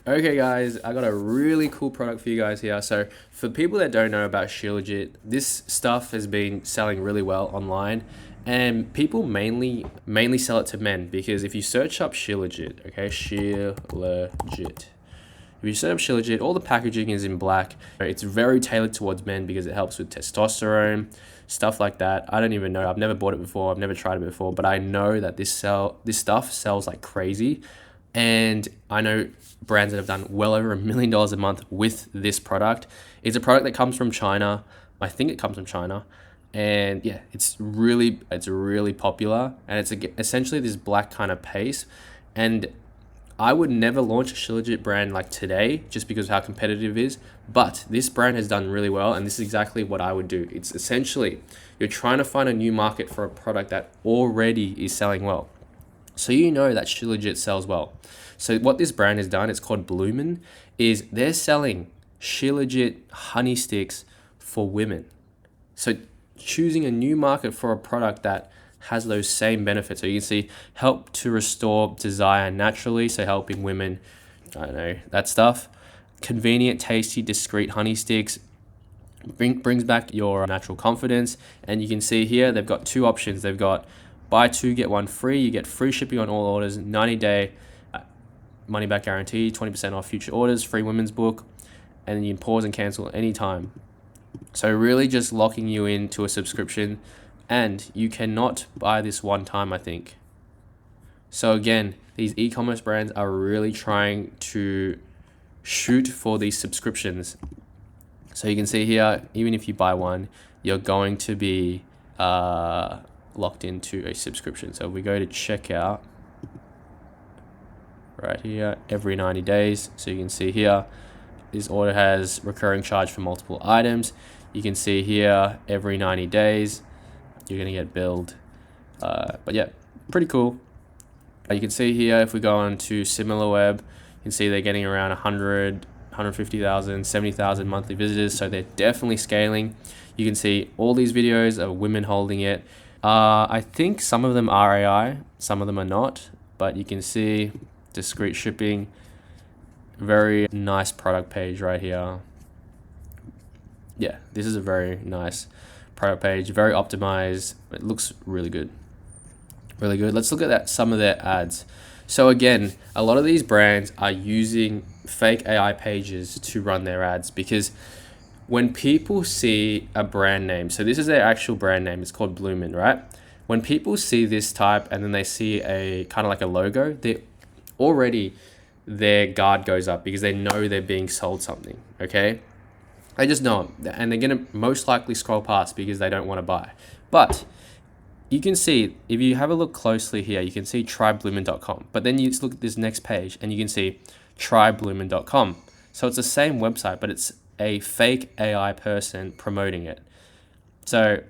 Okay guys, I got a really cool product for you guys here. So for people that don't know about Shilajit, this stuff has been selling really well online, and people mainly sell it to men, because if you search up Shilajit, okay, Shilajit. If you search up Shilajit, all the packaging is in black. It's very tailored towards men because it helps with testosterone, stuff like that. I don't even know. I've never bought it before. I've never tried it before, but I know that this stuff sells like crazy. And I know brands that have done well over $1 million a month with this product. It's a product that comes from China. I think it comes from China. And yeah, it's really popular, and it's essentially this black kind of paste. And I would never launch a Shilajit brand like today just because of how competitive it is, but this brand has done really well, and this is exactly what I would do. It's essentially, you're trying to find a new market for a product that already is selling well. So you know that Shilajit sells well. So what this brand has done, it's called Bloomin', is they're selling Shilajit honey sticks for women. So choosing a new market for a product that has those same benefits. So you can see, help to restore desire naturally, so helping women, I don't know, that stuff. Convenient, tasty, discreet honey sticks brings back your natural confidence. And you can see here they've got two options. They've got buy two get one free. You get free shipping on all orders, 90-day money back guarantee, 20% off future orders, free women's book, and you can pause and cancel anytime. So really just locking you into a subscription, and you cannot buy this one time, I think. So again, these e-commerce brands are really trying to shoot for these subscriptions. So you can see here, even if you buy one, you're going to be locked into a subscription. So if we go to checkout right here, every 90 days. So you can see here, this order has recurring charge for multiple items. You can see here, every 90 days, you're going to get billed. But yeah, pretty cool. You can see here, if we go on to SimilarWeb, you can see they're getting around 100, 150,000, 70,000 monthly visitors. So they're definitely scaling. You can see all these videos of women holding it. I think some of them are AI, some of them are not, but you can see discreet shipping. Very nice product page right here. Yeah, this is a very nice product page, very optimized. It looks really good. Really good. Let's look at some of their ads. So again, a lot of these brands are using fake AI pages to run their ads, because when people see a brand name, so this is their actual brand name, it's called Bloomin', right? When people see this type and then they see a kind of like a logo, their guard goes up because they know they're being sold something, okay? They just know them, and they're going to most likely scroll past because they don't want to buy. But you can see, if you have a look closely here, you can see trybloomin.com. But then you just look at this next page and you can see trybloomin.com. So it's the same website, but it's a fake AI person promoting it. So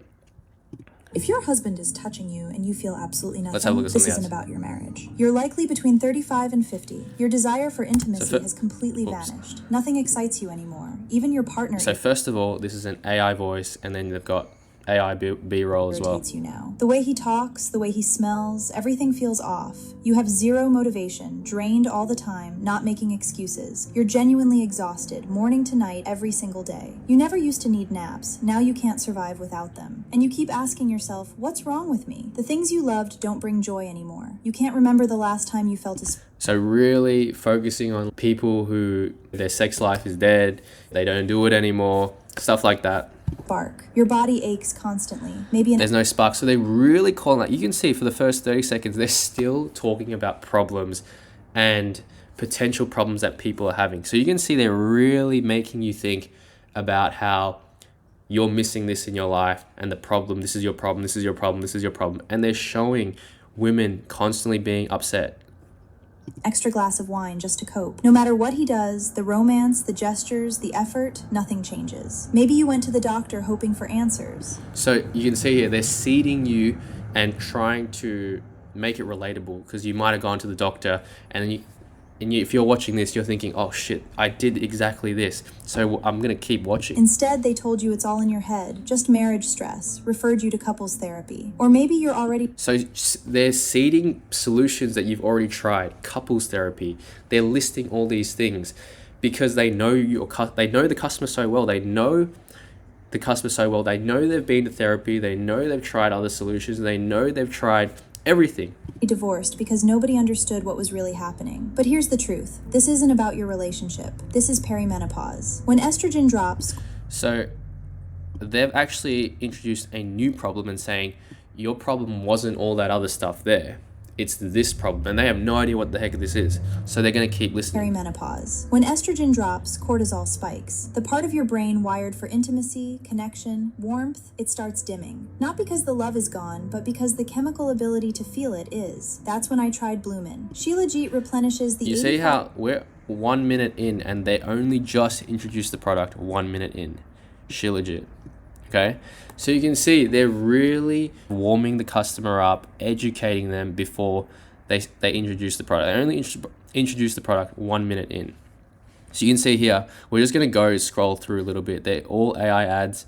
if your husband is touching you and you feel absolutely nothing, let's have a look at this something isn't else. about your marriage. You're likely between 35 and 50. Your desire for intimacy has completely vanished. Nothing excites you anymore. Even your partner So first of all, this is an AI voice, and then they've got AI B-roll as well. irritates you now. The way he talks, the way he smells, everything feels off. You have zero motivation, drained all the time, not making excuses. You're genuinely exhausted, morning to night, every single day. You never used to need naps. Now you can't survive without them. And you keep asking yourself, what's wrong with me? The things you loved don't bring joy anymore. You can't remember the last time you felt So really focusing on people who their sex life is dead, they don't do it anymore, stuff like that. spark. Your body aches constantly. There's no spark. So they really call that. You can see for the first 30 seconds, they're still talking about problems and potential problems that people are having. So you can see they're really making you think about how you're missing this in your life, and the problem, this is your problem, this is your problem, this is your problem. And they're showing women constantly being upset. Extra glass of wine just to cope. No matter what he does, the romance, the gestures, the effort, nothing changes. Maybe you went to the doctor hoping for answers. So you can see here, they're seeding you and trying to make it relatable, because you might have gone to the doctor and then And if you're watching this, you're thinking, oh shit, I did exactly this, so I'm going to keep watching. Instead, they told you it's all in your head, just marriage stress, referred you to couples therapy. Or maybe you're already... So they're seeding solutions that you've already tried, couples therapy. They're listing all these things because they know they know the customer so well. They know the customer so well. They know they've been to therapy. They know they've tried other solutions. They know they've tried everything. Divorced because nobody understood what was really happening. But here's the truth. This isn't about your relationship. This is perimenopause. When estrogen drops... So they've actually introduced a new problem and saying your problem wasn't all that other stuff there. It's this problem, and they have no idea what the heck this is. So they're going to keep listening. Perimenopause. When estrogen drops, cortisol spikes. The part of your brain wired for intimacy, connection, warmth, it starts dimming. Not because the love is gone, but because the chemical ability to feel it is. That's when I tried Bloomin'. Shilajit replenishes the... You see how we're 1 minute in, and they only just introduced the product 1 minute in. Shilajit. Okay, so you can see they're really warming the customer up, educating them before they introduce the product. They only introduce the product 1 minute in. So you can see here, we're just going to go scroll through a little bit. They're all AI ads.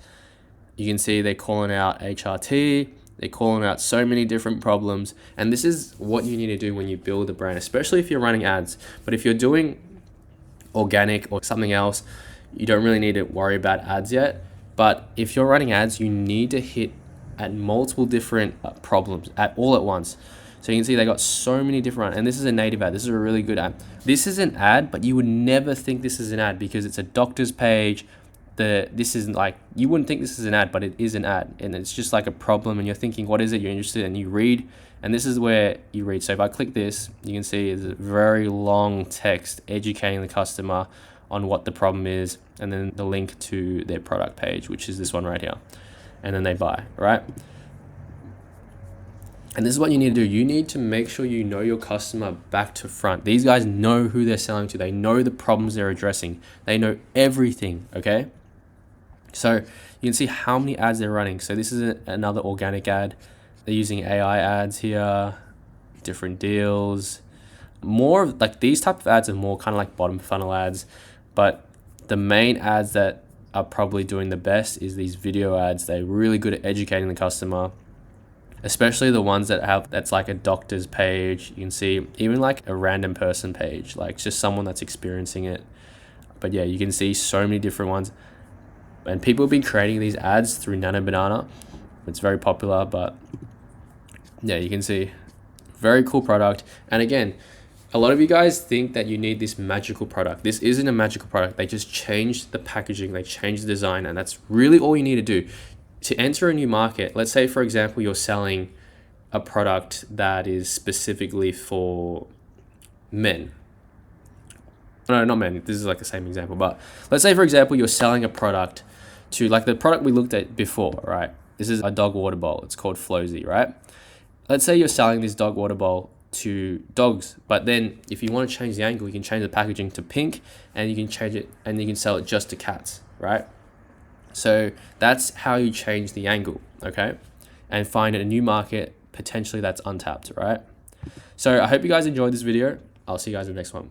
You can see they're calling out HRT. They're calling out so many different problems. And this is what you need to do when you build a brand, especially if you're running ads. But if you're doing organic or something else, you don't really need to worry about ads yet. But if you're running ads, you need to hit at multiple different problems all at once. So you can see they got so many different, and this is a native ad. This is a really good ad. This is an ad, but you would never think this is an ad because it's a doctor's page. This isn't like, you wouldn't think this is an ad, but it is an ad. And it's just like a problem, and you're thinking, what is it? You're interested, and you read, and this is where you read. So if I click this, you can see it's a very long text educating the customer on what the problem is, and then the link to their product page, which is this one right here. And then they buy, right? And this is what you need to do. You need to make sure you know your customer back to front. These guys know who they're selling to. They know the problems they're addressing. They know everything, okay? So you can see how many ads they're running. So this is another organic ad. They're using AI ads here, different deals. More of like these type of ads are more kind of like bottom funnel ads. But the main ads that are probably doing the best is these video ads. They're really good at educating the customer, especially the ones that's like a doctor's page. You can see even like a random person page, like just someone that's experiencing it. But yeah, you can see so many different ones. And people have been creating these ads through Nano Banana. It's very popular, but yeah, you can see very cool product. And again, a lot of you guys think that you need this magical product. This isn't a magical product. They just changed the packaging, they changed the design, and that's really all you need to do. To enter a new market, let's say, for example, you're selling a product that is specifically for men. No, not men. This is like the same example. But let's say, for example, you're selling a product to, like the product we looked at before, right? This is a dog water bowl. It's called Flozy, right? Let's say you're selling this dog water bowl to dogs, but then if you want to change the angle, you can change the packaging to pink, and you can change it and you can sell it just to cats, right? So that's how you change the angle, okay? And find a new market potentially that's untapped, right? So I hope you guys enjoyed this video. I'll see you guys in the next one.